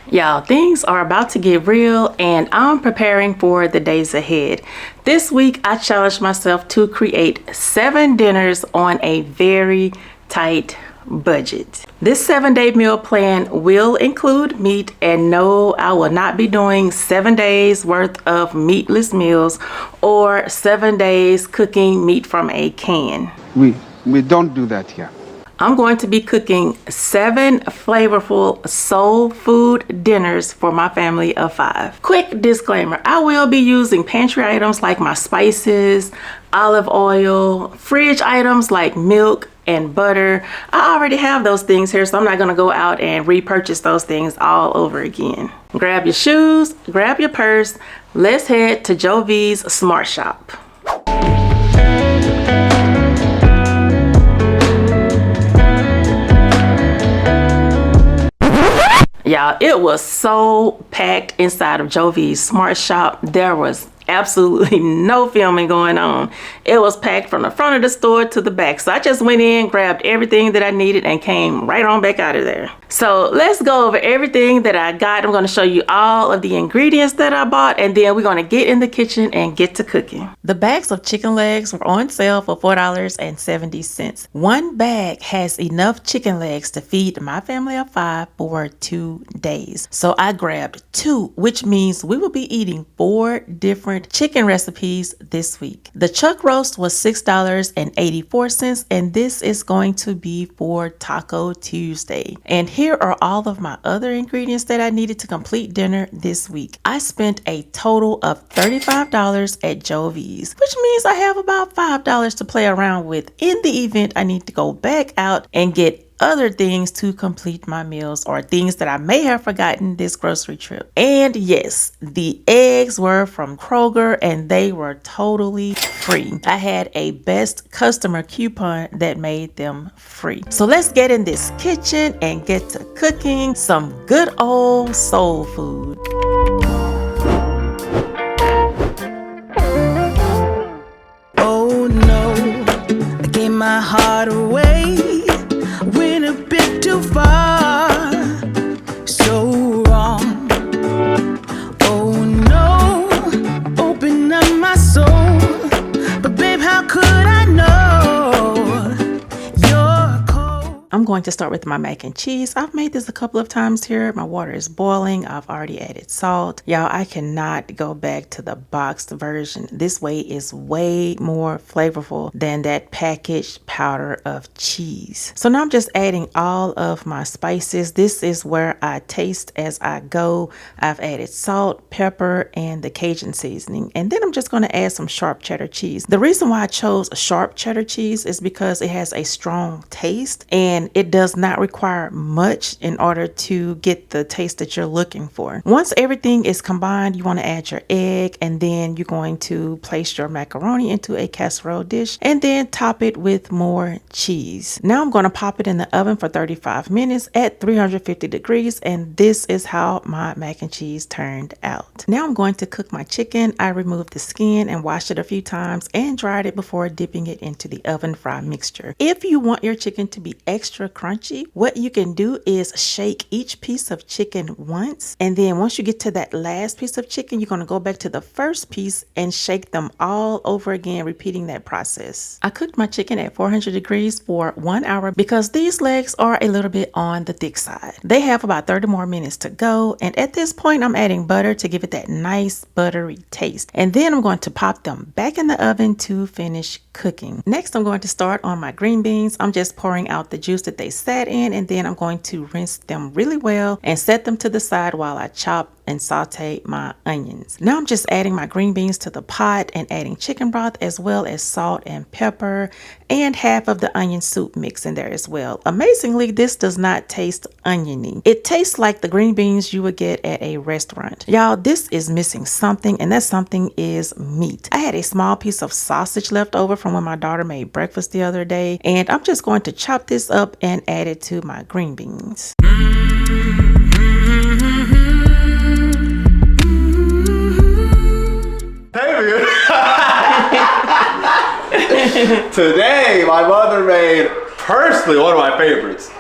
Y'all, things are about to get real and I'm preparing for the days ahead. This week, I challenged myself to create 7 dinners on a very tight budget. This 7-day meal plan will include meat, and no, I will not be doing 7 days worth of meatless meals or 7 days cooking meat from a can. We don't do that here. I'm going to be cooking 7 flavorful soul food dinners for my family of 5. Quick disclaimer, I will be using pantry items like my spices, olive oil, fridge items like milk and butter. I already have those things here, so I'm not going to go out and repurchase those things all over again. Grab your shoes, grab your purse. Let's head to Joe V's Smart Shop. Y'all, it was so packed inside of Joe V's Smart Shop. There was absolutely no filming going on. It was packed from the front of the store to the back. So I just went in, grabbed everything that I needed, and came right on back out of there. So let's go over everything that I got. I'm going to show you all of the ingredients that I bought, and then we're going to get in the kitchen and get to cooking. The bags of chicken legs were on sale for $4.70. One bag has enough chicken legs to feed my family of 5 for 2 days. So I grabbed 2, which means we will be eating 4 different chicken recipes this week. The chuck roast was $6.84, and this is going to be for Taco Tuesday. And here are all of my other ingredients that I needed to complete dinner this week. I spent a total of $35 at Joe V's, which means I have about $5 to play around with in the event I need to go back out and get other things to complete my meals or things that I may have forgotten this grocery trip. And yes, the eggs were from Kroger and they were totally free. I had a best customer coupon that made them free. So let's get in this kitchen and get to cooking some good old soul food. Oh no, I gave my heart away. Went a bit too far, so wrong. Oh no, open up my soul, but babe, how could I know you're cold? I'm going to start with my mac and cheese. I've made this a couple of times here. My water is boiling. I've already added salt. Y'all, I cannot go back to the boxed version. This way is way more flavorful than that packaged powder of cheese. So now I'm just adding all of my spices. This is where I taste as I go. I've added salt, pepper, and the Cajun seasoning. And then I'm just going to add some sharp cheddar cheese. The reason why I chose sharp cheddar cheese is because it has a strong taste and it does not require much in order to get the taste that you're looking for. Once everything is combined, you want to add your egg, and then you're going to place your macaroni into a casserole dish and then top it with more cheese. Now I'm going to pop it in the oven for 35 minutes at 350 degrees, and this is how my mac and cheese turned out. Now I'm going to cook my chicken. I removed the skin and washed it a few times and dried it before dipping it into the oven fry mixture. If you want your chicken to be extra crunchy, what you can do is shake each piece of chicken once, and then once you get to that last piece of chicken, you're going to go back to the first piece and shake them all over again, repeating that process. I cooked my chicken at 400 degrees for 1 hour because these legs are a little bit on the thick side. They have about 30 more minutes to go, and at this point I'm adding butter to give it that nice buttery taste, and then I'm going to pop them back in the oven to finish cooking. Next, I'm going to start on my green beans. I'm just pouring out the juice that they sat in, and then I'm going to rinse them really well and set them to the side while I chop and saute my onions. Now I'm just adding my green beans to the pot and adding chicken broth as well as salt and pepper and half of the onion soup mix in there as well. Amazingly, this does not taste oniony. It tastes like the green beans you would get at a restaurant. Y'all, this is missing something, and that something is meat. I had a small piece of sausage left over from when my daughter made breakfast the other day, and I'm just going to chop this up and add it to my green beans. Today, my mother made personally one of my favorites.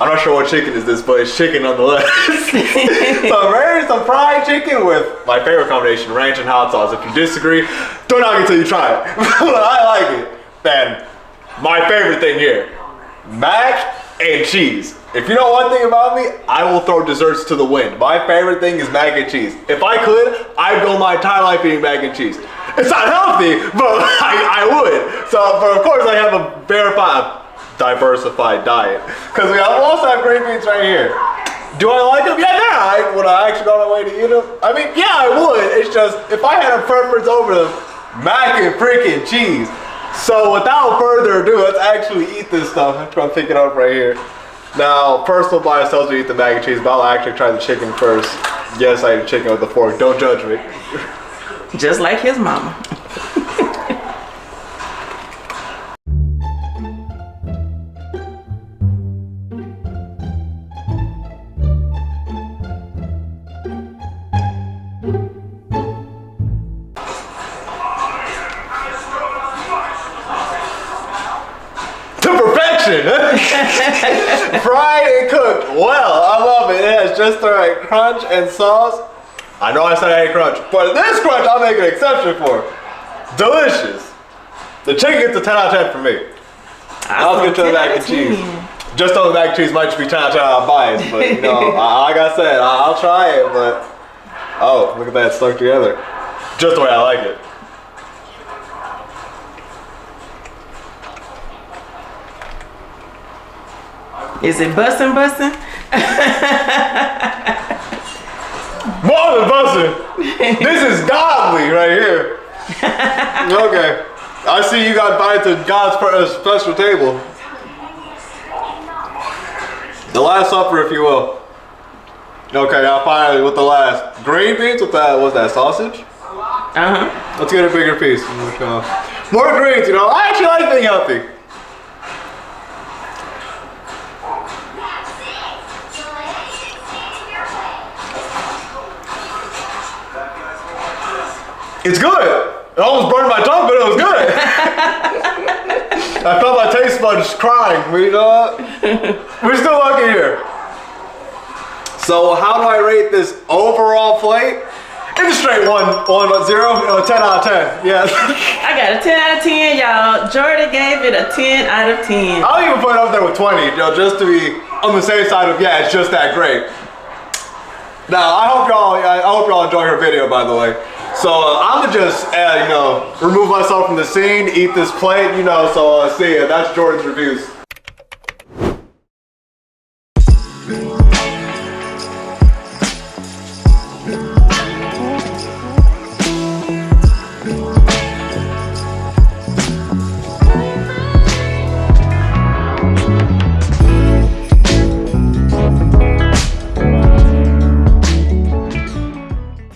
I'm not sure what chicken is this, but it's chicken nonetheless. So I'm ready some fried chicken with my favorite combination, ranch and hot sauce. If you disagree, don't knock it until you try it. I like it. And my favorite thing here, mac and cheese. If you know one thing about me, I will throw desserts to the wind. My favorite thing is mac and cheese. If I could, I'd go my entire life eating mac and cheese. It's not healthy, but I would. So, but of course I have a diversified diet. Because we also have green beans right here. Do I like them? Yeah. Would I actually go on my way to eat them? I mean, yeah, I would. It's just, if I had a preference over them, mac and freaking cheese. So without further ado, let's actually eat this stuff. I'm trying to pick it up right here. Now, personal bias tells me to eat the mac and cheese, but I'll actually try the chicken first. Yes, I eat chicken with a fork. Don't judge me. Just like his mama. Fried and cooked well. I love it. It has just the right crunch and sauce. I know I said I hate crunch, but this crunch I'll make an exception for. Delicious. The chicken gets a 10 out of 10 for me. I'll get to the mac and cheese. Just on the mac and cheese might just be 10 out of 10 out of bias, but you know, like I said, I'll try it, but oh, look at that stuck together. Just the way I like it. Is it bussin'? More than bussin'. This is godly right here. Okay. I see you got invited to God's special table. The Last Supper, if you will. Okay, now finally with the last. Green beans with that, what's that, sausage? Uh-huh. Let's get a bigger piece. More greens, you know. I actually like being healthy. It's good. It almost burned my tongue, but it was good. I felt my taste buds crying. You know what? We're still lucky here. So how do I rate this overall plate? It's a straight 10, 10 out of 10. Yeah. I got a 10 out of 10, y'all. Jordan gave it a 10 out of 10. I'll even put it up there with 20, you know, just to be on the safe side of, yeah, it's just that great. Now, I hope y'all enjoy her video, by the way. So I'm gonna just, you know, remove myself from the scene, eat this plate, you know, so see ya. That's Jordan's reviews.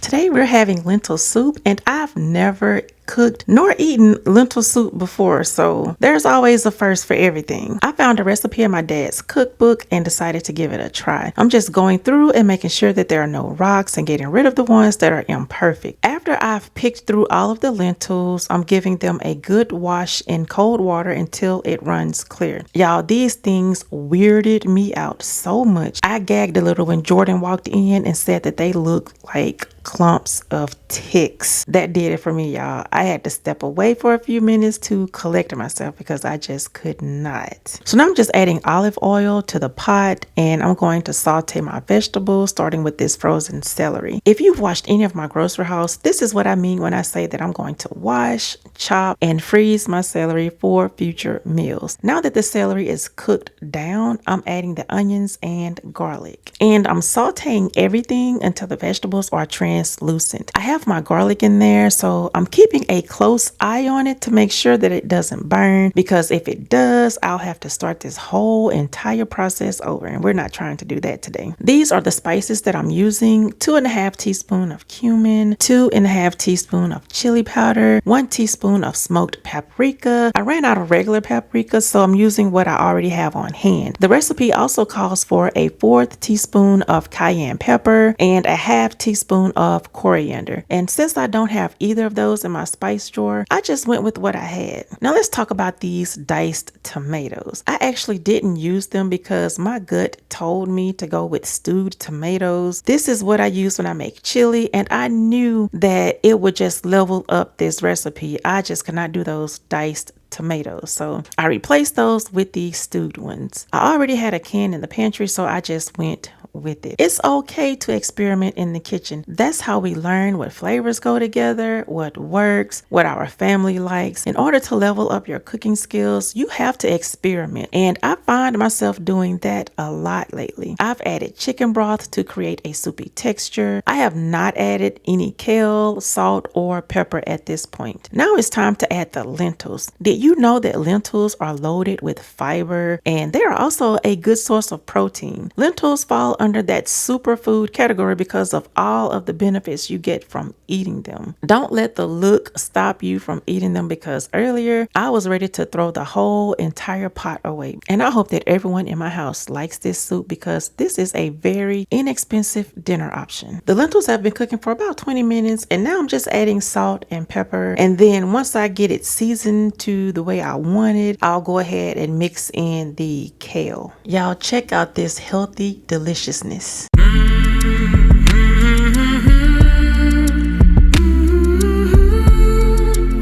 Today we're having lentil soup, and I've never cooked nor eaten lentil soup before, so there's always a first for everything. I found a recipe in my dad's cookbook and decided to give it a try. I'm just going through and making sure that there are no rocks and getting rid of the ones that are imperfect. After I've picked through all of the lentils, I'm giving them a good wash in cold water until it runs clear. Y'all, these things weirded me out so much. I gagged a little when Jordan walked in and said that they look like clumps of ticks. That did it for me, y'all. I had to step away for a few minutes to collect myself because I just could not. So now I'm just adding olive oil to the pot, and I'm going to saute my vegetables, starting with this frozen celery. If you've watched any of my grocery hauls, this is what I mean when I say that I'm going to wash, chop, and freeze my celery for future meals. Now that the celery is cooked down, I'm adding the onions and garlic. And I'm sauteing everything until the vegetables are translucent. I have my garlic in there, so I'm keeping a close eye on it to make sure that it doesn't burn, because if it does, I'll have to start this whole entire process over, and we're not trying to do that today. These are the spices that I'm using: 2.5 teaspoons of cumin, 2.5 teaspoons of chili powder, 1 teaspoon of smoked paprika. I ran out of regular paprika, so I'm using what I already have on hand. The recipe also calls for a 1/4 teaspoon of cayenne pepper and a 1/2 teaspoon of coriander. And since I don't have either of those in my spice drawer, I just went with what I had. Now let's talk about these diced tomatoes. I actually didn't use them because my gut told me to go with stewed tomatoes. This is what I use when I make chili, and I knew that it would just level up this recipe. I just cannot do those diced tomatoes, so I replaced those with the stewed ones. I already had a can in the pantry, so I just went with it. It's okay to experiment in the kitchen. That's how we learn what flavors go together, what works, what our family likes. In order to level up your cooking skills, you have to experiment, and I find myself doing that a lot lately. I've added chicken broth to create a soupy texture. I have not added any kale, salt, or pepper at this point. Now it's time to add the lentils. Did you know that lentils are loaded with fiber, and they are also a good source of protein? Lentils fall under that superfood category because of all of the benefits you get from eating them. Don't let the look stop you from eating them, because earlier I was ready to throw the whole entire pot away. And I hope that everyone in my house likes this soup, because this is a very inexpensive dinner option. The lentils have been cooking for about 20 minutes, and now I'm just adding salt and pepper. And then once I get it seasoned to the way I want it, I'll go ahead and mix in the kale. Y'all check out this healthy deliciousness.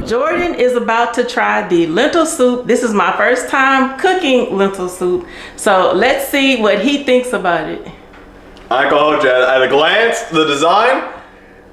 Jordan is about to try the lentil soup. This is my first time cooking lentil soup, so let's see what he thinks about it. I can hold you at a glance. The design,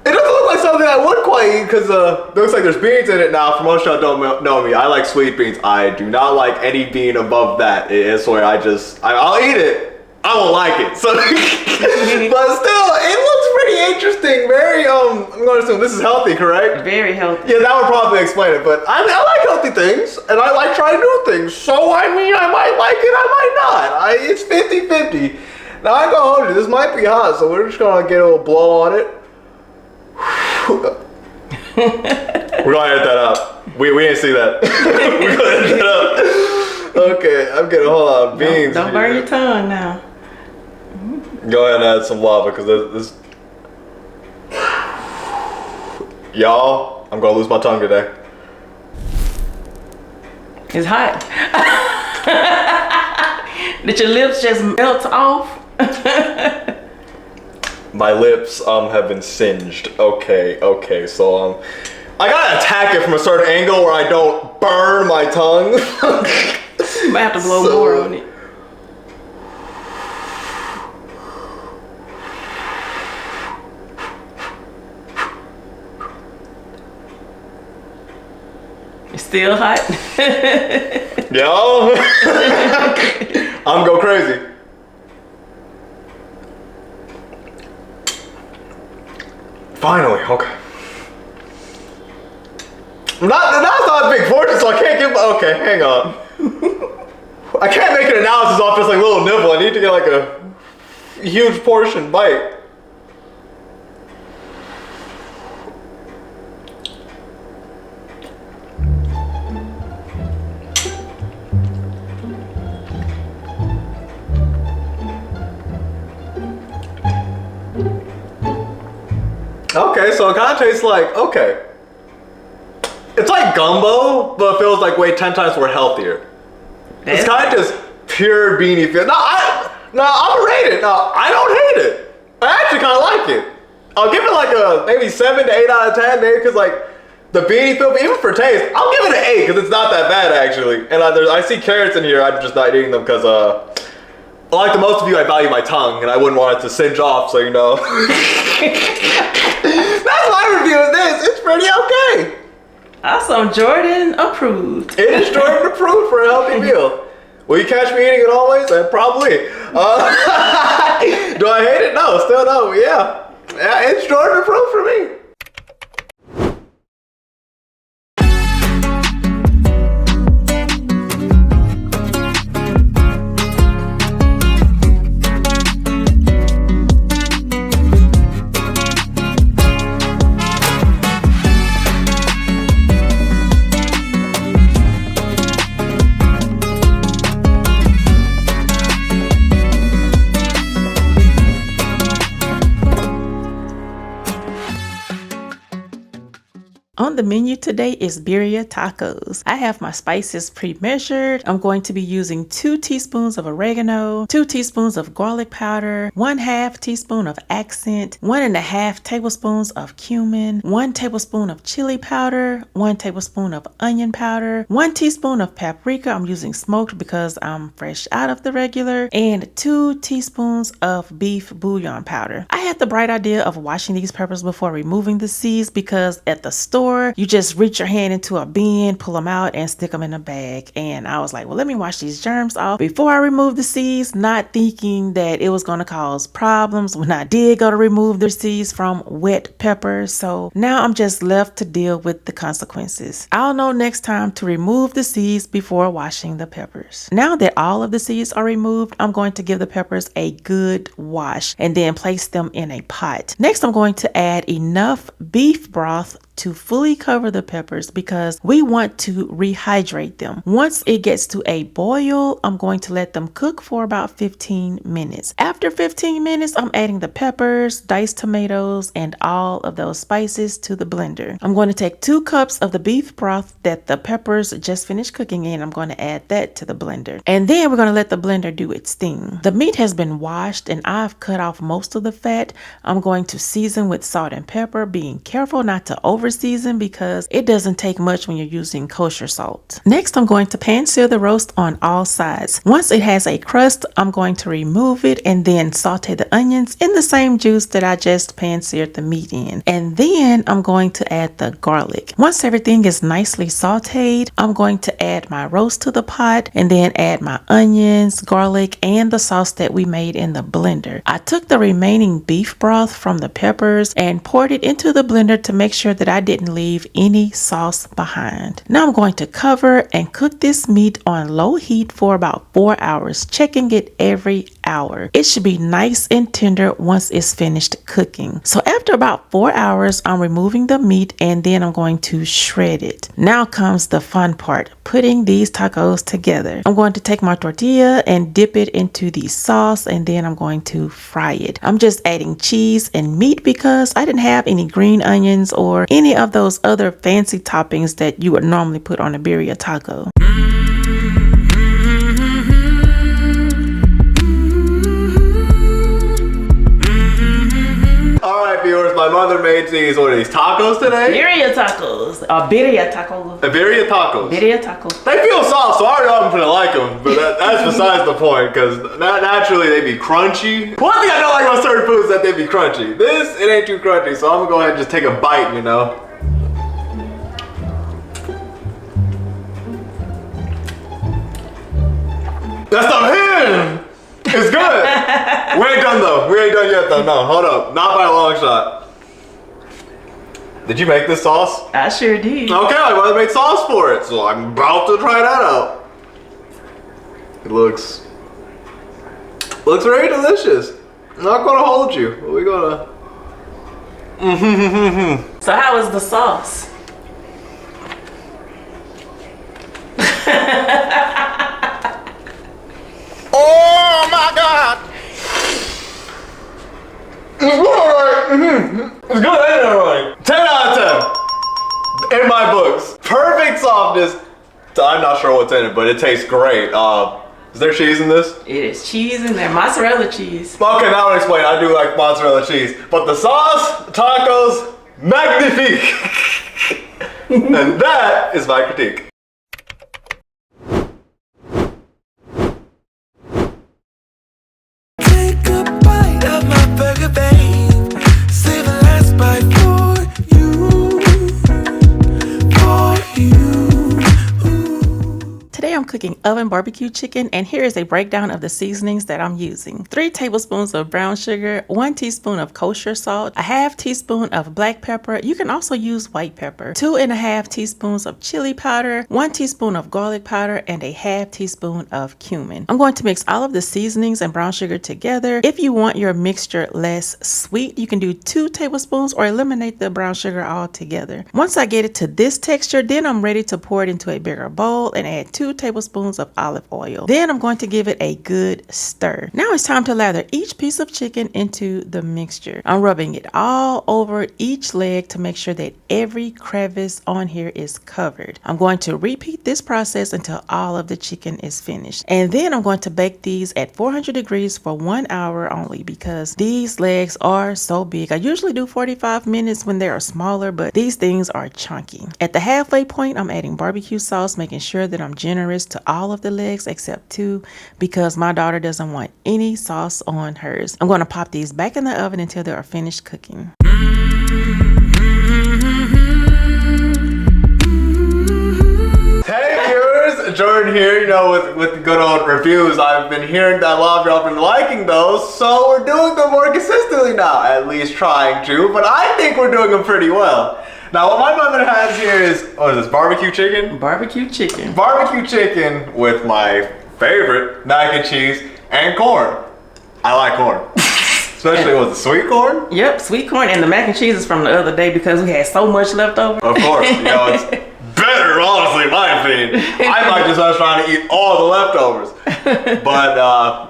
it doesn't look like something I would quite eat, because it looks like there's beans in it. Now, for most y'all don't know me, I like sweet beans. I do not like any bean above that. It's where I'll eat it. I won't like it. So, but still, it looks pretty interesting. Very, I'm going to assume this is healthy, correct? Very healthy. Yeah, that would probably explain it. But I like healthy things, and I like trying new things. So, I mean, I might like it, I might not. It's 50-50. Now, I go hold you. This might be hot, so we're just going to get a little blow on it. We're going to edit that out. We didn't see that. We're going to edit that out. Okay, I'm getting a whole lot of beans. Don't burn your tongue now. Go ahead and add some lava, because this y'all, I'm gonna lose my tongue today. It's hot. Did your lips just melt off? My lips have been singed. Okay, so I gotta attack it from a certain angle where I don't burn my tongue. You might have to blow more on it. It's still hot. Yo, I'm go crazy. Finally, okay. That's not a big portion, so I can't give. Okay, hang on. I can't make an analysis off just like a little nibble. I need to get like a huge portion bite. Okay, so it kind of tastes like, okay. It's like gumbo, but it feels like way 10 times more healthier. It's kind of just pure beanie feel. No, I'm gonna rate it. No, I don't hate it. I actually kind of like it. I'll give it like a maybe 7 to 8 out of 10, maybe, because like the beanie feel, even for taste, I'll give it an 8 because it's not that bad actually. And I see carrots in here. I'm just not eating them because like the most of you, I value my tongue, and I wouldn't want it to singe off, so you know. That's my review of this. It's pretty okay. Awesome, Jordan approved. It is Jordan approved for a healthy meal. Will you catch me eating it always? Probably. Do I hate it? No, still no. Yeah, it's Jordan approved for me. On the menu today is birria tacos. I have my spices pre-measured. I'm going to be using 2 teaspoons of oregano, 2 teaspoons of garlic powder, 1/2 teaspoon of accent, 1.5 tablespoons of cumin, 1 tablespoon of chili powder, 1 tablespoon of onion powder, 1 teaspoon of paprika. I'm using smoked because I'm fresh out of the regular, and 2 teaspoons of beef bouillon powder. I had the bright idea of washing these peppers before removing the seeds because at the store, you just reach your hand into a bin, pull them out, and stick them in a bag. And I was like, well, let me wash these germs off before I remove the seeds, not thinking that it was going to cause problems when I did go to remove the seeds from wet peppers. So now I'm just left to deal with the consequences. I'll know next time to remove the seeds before washing the peppers. Now that all of the seeds are removed, I'm going to give the peppers a good wash and then place them in a pot. Next, I'm going to add enough beef broth to fully cover the peppers because we want to rehydrate them. Once it gets to a boil, I'm going to let them cook for about 15 minutes. After 15 minutes, I'm adding the peppers, diced tomatoes, and all of those spices to the blender. I'm going to take 2 cups of the beef broth that the peppers just finished cooking in. I'm going to add that to the blender. And then we're going to let the blender do its thing. The meat has been washed and I've cut off most of the fat. I'm going to season with salt and pepper, being careful not to over season because it doesn't take much when you're using kosher salt. Next, I'm going to pan sear the roast on all sides. Once it has a crust, I'm going to remove it and then saute the onions in the same juice that I just pan seared the meat in. And then I'm going to add the garlic. Once everything is nicely sauteed, I'm going to add my roast to the pot and then add my onions, garlic, and the sauce that we made in the blender. I took the remaining beef broth from the peppers and poured it into the blender to make sure that I didn't leave any sauce behind. Now I'm going to cover and cook this meat on low heat for about 4 hours, checking it every hour. It should be nice and tender once it's finished cooking. So after about 4 hours, I'm removing the meat and then I'm going to shred it. Now comes the fun part, putting these tacos together. I'm going to take my tortilla and dip it into the sauce and then I'm going to fry it. I'm just adding cheese and meat because I didn't have any green onions or any of those other fancy toppings that you would normally put on a birria taco. Alright viewers, my mother made these tacos today? Birria tacos. Birria tacos. Birria tacos. Birria tacos. They feel soft, so I already know I'm gonna like them, but that's besides the point, because naturally they be crunchy. One thing I don't like about certain foods is that they be crunchy. This, it ain't too crunchy, so I'm gonna go ahead and just take a bite, you know. That's not him! It's good! We ain't done though. We ain't done yet though. No, hold up. Not by a long shot. Did you make this sauce? I sure did. Okay, I want to make sauce for it, so I'm about to try that out. It looks very delicious. I'm not gonna hold you, but we're gonna. So how was the sauce? Oh my God! It's good, alright. It's good, ain't it, alright? 10 out of 10 in my books. Perfect softness. I'm not sure what's in it, but it tastes great. Is there cheese in this? It is cheese in there, mozzarella cheese. Okay, now I'll explain. I do like mozzarella cheese, but the sauce, tacos, magnifique. And that is my critique. Take a bite of my burger, babe. Save the last bite for you. Today I'm cooking oven barbecue chicken, and here is a breakdown of the seasonings that I'm using. 3 tablespoons of brown sugar, 1 teaspoon of kosher salt, a 1/2 teaspoon of black pepper. You can also use white pepper. 2.5 teaspoons of chili powder, 1 teaspoon of garlic powder, and a 1/2 teaspoon of cumin. I'm going to mix all of the seasonings and brown sugar together. If you want your mixture less sweet, you can do 2 tablespoons or eliminate the brown sugar altogether. Once I get it to this texture, then I'm ready to pour it into a bigger bowl and add 2 tablespoons tablespoons of olive oil. Then I'm going to give it a good stir. Now it's time to lather each piece of chicken into the mixture. I'm rubbing it all over each leg to make sure that every crevice on here is covered. I'm going to repeat this process until all of the chicken is finished. And then I'm going to bake these at 400 degrees for 1 hour only because these legs are so big. I usually do 45 minutes when they are smaller, but these things are chunky. At the halfway point, I'm adding barbecue sauce, making sure that I'm generous to all of the legs except 2 because my daughter doesn't want any sauce on hers. I'm going to pop these back in the oven until they are finished cooking. Hey viewers, Jordan here, with the good old reviews. I've been hearing that a lot of y'all have been liking those, so we're doing them more consistently now, at least trying to, but I think we're doing them pretty well. Now what my mother has here is, what is this, barbecue chicken? Barbecue chicken. Barbecue chicken with my favorite mac and cheese and corn. I like corn. Especially with the sweet corn. Yep, sweet corn, and the mac and cheese is from the other day because we had so much left over. Of course, it's better, honestly, in my opinion. I might just was trying to eat all the leftovers. But,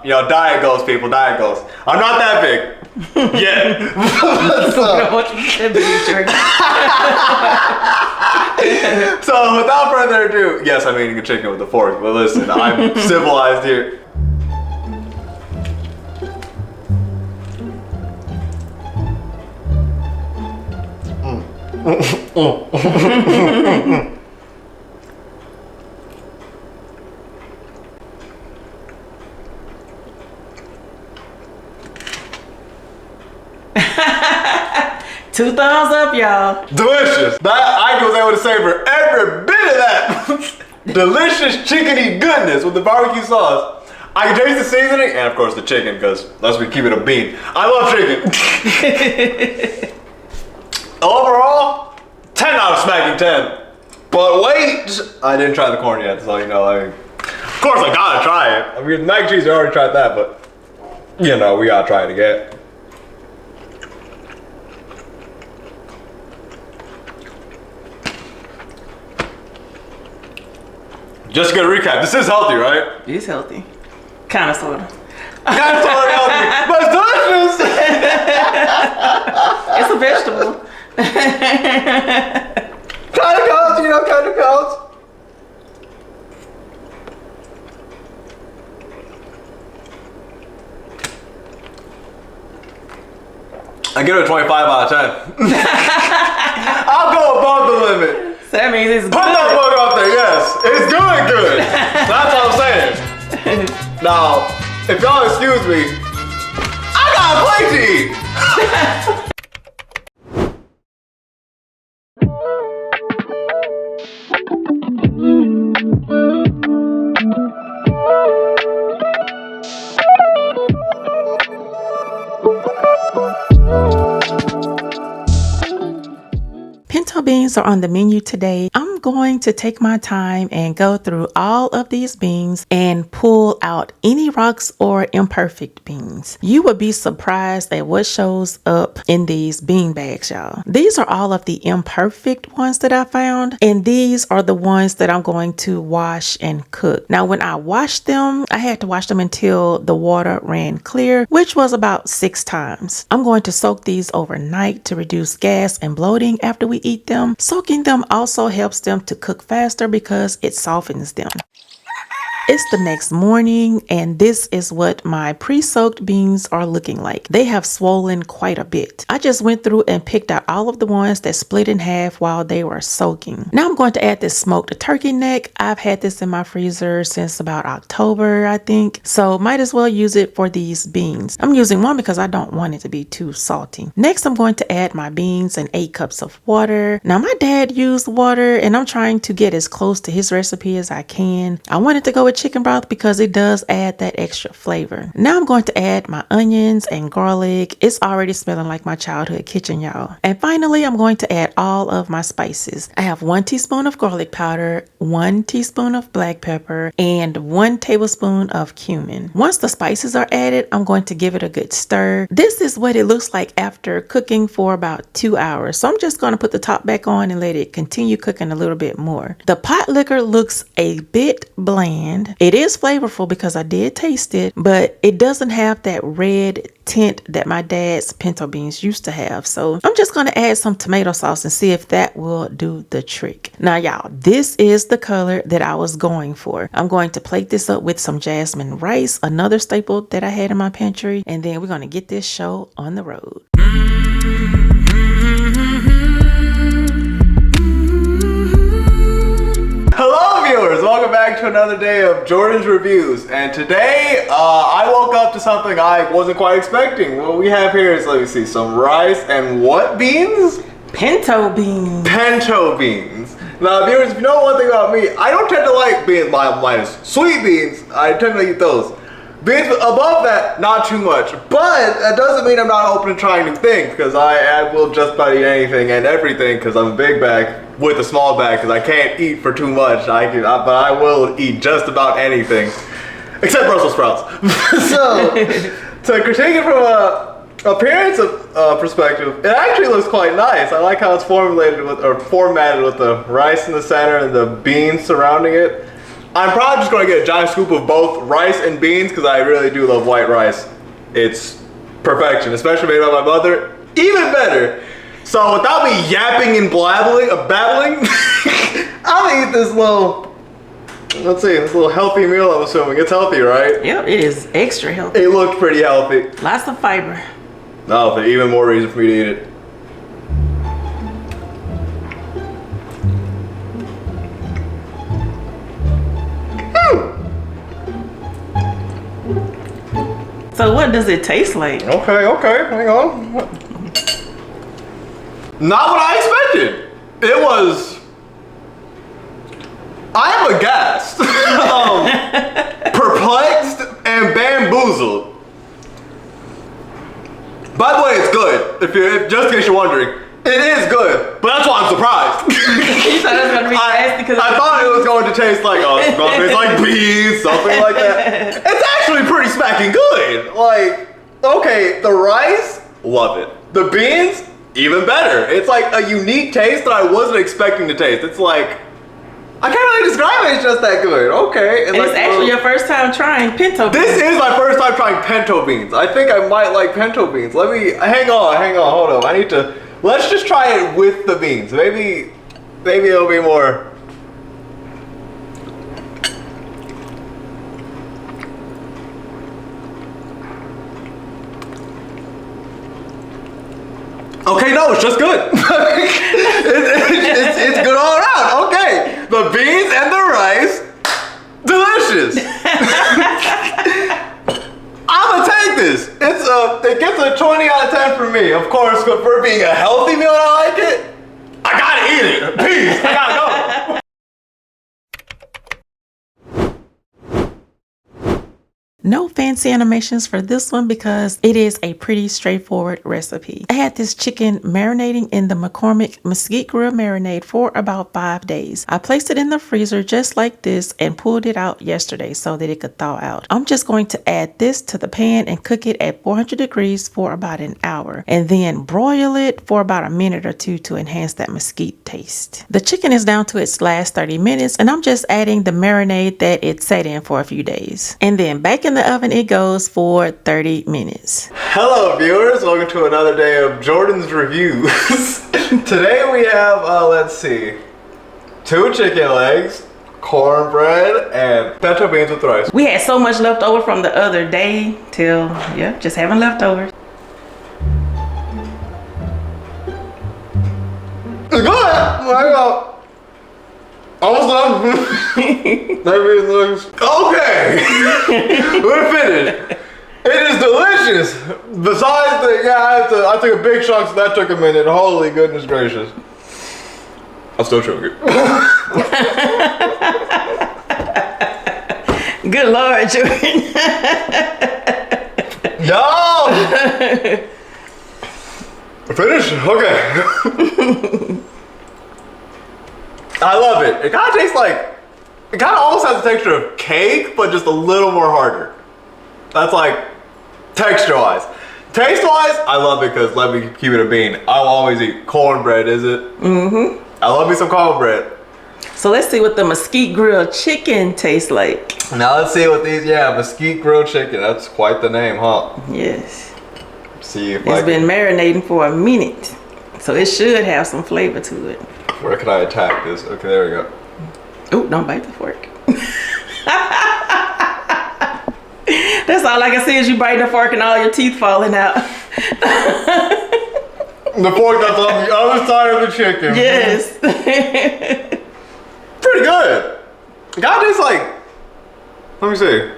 diet goals, people, diet goals. I'm not that big. Yet. So, without further ado, yes, I'm eating a chicken with a fork, but listen, I'm civilized here. Two thumbs up, y'all. Delicious. That I was able to savor every bit of that delicious chickeny goodness with the barbecue sauce. I can taste the seasoning and of course the chicken because let's keep it a bean. I love chicken. Overall, 10 out of smacking 10. But wait, I didn't try the corn yet, so of course I gotta try it. I mean, mac and cheese, I already tried that, but we gotta try it again. Just a good recap. This is healthy, right? It's healthy. Kind of, sort of. Kind of sort of healthy, but it's delicious. It's a vegetable. Kind of counts, kind of counts. I give it a 25 out of 10. I'll go above the limit. So that means it's good. Put that mug up there, yes. It's good. That's what I'm saying. Now, if y'all excuse me, I got a plate to eat. Pinto beans are on the menu today. I'm going to take my time and go through all of these beans and pull out any rocks or imperfect beans. You would be surprised at what shows up in these bean bags, y'all. These are all of the imperfect ones that I found, and these are the ones that I'm going to wash and cook. Now, when I washed them, I had to wash them until the water ran clear, which was about 6 times. I'm going to soak these overnight to reduce gas and bloating after we eat them. Soaking them also helps them to cook faster because it softens them. It's the next morning, and this is what my pre-soaked beans are looking like. They have swollen quite a bit. I just went through and picked out all of the ones that split in half while they were soaking. Now I'm going to add this smoked turkey neck. I've had this in my freezer since about October, I think. So might as well use it for these beans. I'm using one because I don't want it to be too salty. Next, I'm going to add my beans and 8 cups of water. Now my dad used water, and I'm trying to get as close to his recipe as I can. I wanted to go with chicken broth because it does add that extra flavor. Now I'm going to add my onions and garlic. It's already smelling like my childhood kitchen, y'all. And finally, I'm going to add all of my spices. I have 1 teaspoon of garlic powder, 1 teaspoon of black pepper, and 1 tablespoon of cumin. Once the spices are added, I'm going to give it a good stir. This is what it looks like after cooking for about 2 hours. So I'm just going to put the top back on and let it continue cooking a little bit more. The pot liquor looks a bit bland. It is flavorful because I did taste it, but it doesn't have that red tint that my dad's pinto beans used to have. So I'm just going to add some tomato sauce and see if that will do the trick. Now, y'all, this is the color that I was going for. I'm going to plate this up with some jasmine rice, another staple that I had in my pantry, and then we're going to get this show on the road. Hello viewers, welcome back to another day of Jordan's Reviews, and today I woke up to something I wasn't quite expecting. What we have here is, let me see, some rice and what beans? Pinto beans. Pinto beans. Now viewers, if you know one thing about me, I don't tend to like beans minus sweet beans. I tend to eat those. Beans above that, not too much. But that doesn't mean I'm not open to trying new things, because I will just about eat anything and everything, because I'm a big bag with a small bag, because I can't eat for too much. But I will eat just about anything, except Brussels sprouts. So, to critique it from a appearance perspective, it actually looks quite nice. I like how it's formatted with the rice in the center and the beans surrounding it. I'm probably just going to get a giant scoop of both rice and beans because I really do love white rice. It's perfection, especially made by my mother. Even better. So without me yapping and babbling, I'm going to eat this little, let's see, this little healthy meal, I'm assuming. It's healthy, right? Yep, it is extra healthy. It looked pretty healthy. Lots of fiber. No, but even more reason for me to eat it. So what does it taste like? Okay, hang on. Not what I expected. It was... I am aghast, perplexed, and bamboozled. By the way, it's good. If just in case you're wondering, it is good. But that's why I'm surprised. You thought it was gonna be nasty because I thought it was going to taste like it's going to taste like beans, something like that. It's actually pretty smacking good. Like, okay, the rice, love it. The beans, even better. It's like a unique taste that I wasn't expecting to taste. It's like, I can't really describe it, it's just that good. Okay. And it's actually your first time trying pinto beans. This is my first time trying pinto beans. I think I might like pinto beans. Let me, hang on, hold on. Let's just try it with the beans. Maybe it'll be more. Okay, no, it's just good. it's good all around. Okay, the beans and the rice, delicious. I'm gonna take this. It gets a 20 out of 10 for me. Of course, but for being a healthy meal, I like it. I gotta eat it. Peace. I gotta go. No fancy animations for this one because it is a pretty straightforward recipe. I had this chicken marinating in the McCormick Mesquite Grill marinade for about 5 days. I placed it in the freezer just like this and pulled it out yesterday so that it could thaw out. I'm just going to add this to the pan and cook it at 400 degrees for about an hour and then broil it for about a minute or two to enhance that mesquite taste. The chicken is down to its last 30 minutes and I'm just adding the marinade that it sat in for a few days. And then back in the oven it goes for 30 minutes. Hello viewers, welcome to another day of Jordan's Reviews. Today we have, let's see, 2 chicken legs, cornbread, and pinto beans with rice. We had so much left over from the other day till, yeah, just having leftovers. It's good! I go. Almost done. Okay! We're finished. It is delicious. Besides the, I took a big chunk, so that took a minute. Holy goodness gracious. I'm still choking. Good Lord, Jordan. No! Finish? Okay. I love it. It kind of tastes like, it kind of almost has the texture of cake, but just a little more harder. That's like texture-wise. Taste-wise, I love it because let me keep it a bean. I'll always eat cornbread, is it? Mm-hmm. I love me some cornbread. So let's see what the mesquite grilled chicken tastes like. Now let's see what these, mesquite grilled chicken. That's quite the name, huh? Yes. See if It's been marinating for a minute. So it should have some flavor to it. Where can I attack this? Okay, there we go. Ooh, don't bite the fork. That's all I can see is you biting the fork and all your teeth falling out. The fork that's on the other side of the chicken. Yes. Pretty good. God tastes like, let me see.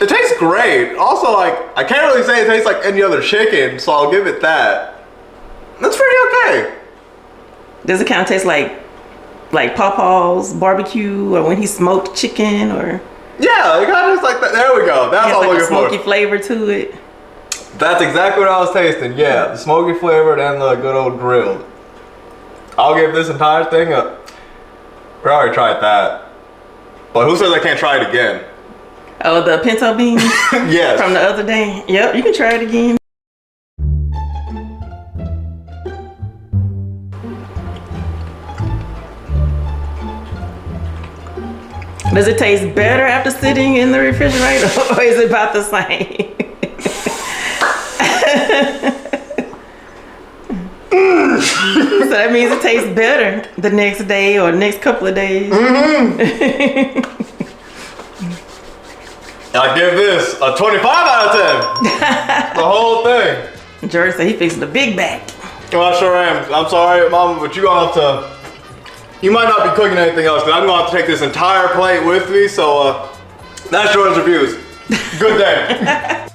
It tastes great. Also, like, I can't really say it tastes like any other chicken, so I'll give it that. That's pretty okay. Does it kind of taste like Pawpaw's barbecue or when he smoked chicken or? Yeah, it kind of tastes like that. There we go. That's all I'm looking for. Smoky flavor to it. That's exactly what I was tasting. Yeah, the smoky flavor and the good old grilled. I'll give this entire thing a. We already tried that. But who says I can't try it again? Oh, the pinto beans? Yes. From the other day? Yep, you can try it again. Does it taste better after sitting in the refrigerator or is it about the same? So that means it tastes better the next day or next couple of days. Mm-hmm. I give this a 25 out of 10. The whole thing. George said he fixing the big bag. Well, I sure am. I'm sorry, Mama, but you're gonna have to. You might not be cooking anything else, because I'm gonna have to take this entire plate with me. So that's Jordan's reviews. Good day.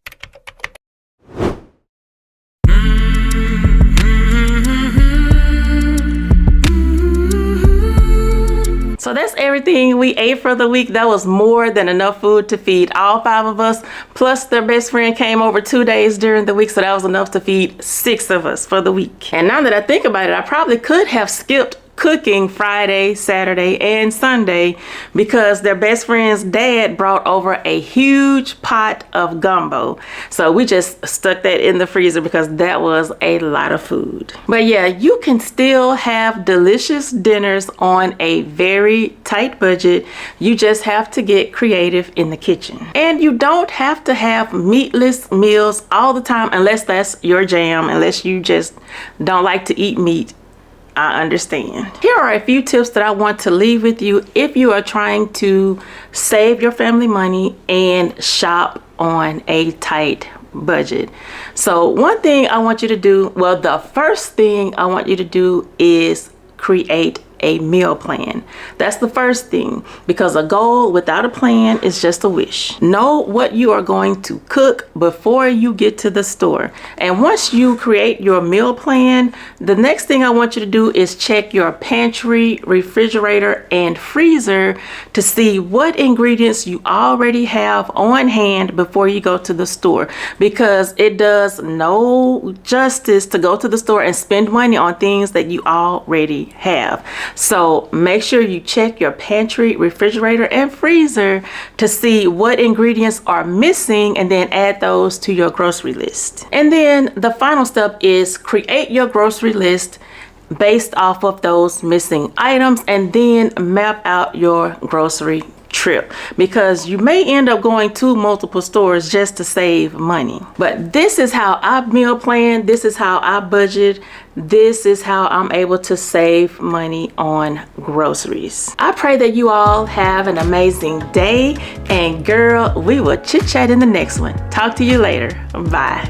So that's everything we ate for the week. That was more than enough food to feed all 5 of us. Plus their best friend came over 2 days during the week. So that was enough to feed 6 of us for the week. And now that I think about it, I probably could have skipped cooking Friday, Saturday, and Sunday because their best friend's dad brought over a huge pot of gumbo. So we just stuck that in the freezer because that was a lot of food. But yeah, you can still have delicious dinners on a very tight budget. You just have to get creative in the kitchen. And you don't have to have meatless meals all the time unless that's your jam, unless you just don't like to eat meat. I understand. Here are a few tips that I want to leave with you if you are trying to save your family money and shop on a tight budget. So one thing I want you to do, well, the first thing I want you to do is create a meal plan. That's the first thing, because a goal without a plan is just a wish. Know what you are going to cook before you get to the store. And once you create your meal plan, the next thing I want you to do is check your pantry, refrigerator, and freezer to see what ingredients you already have on hand before you go to the store, because it does no justice to go to the store and spend money on things that you already have. So make sure you check your pantry, refrigerator, and freezer to see what ingredients are missing and then add those to your grocery list. And then the final step is create your grocery list based off of those missing items and then map out your grocery trip, because you may end up going to multiple stores just to save money. But this is how I meal plan, this is how I budget, this is how I'm able to save money on groceries. I pray that you all have an amazing day, and girl, we will chit chat in the next one. Talk to you later. Bye.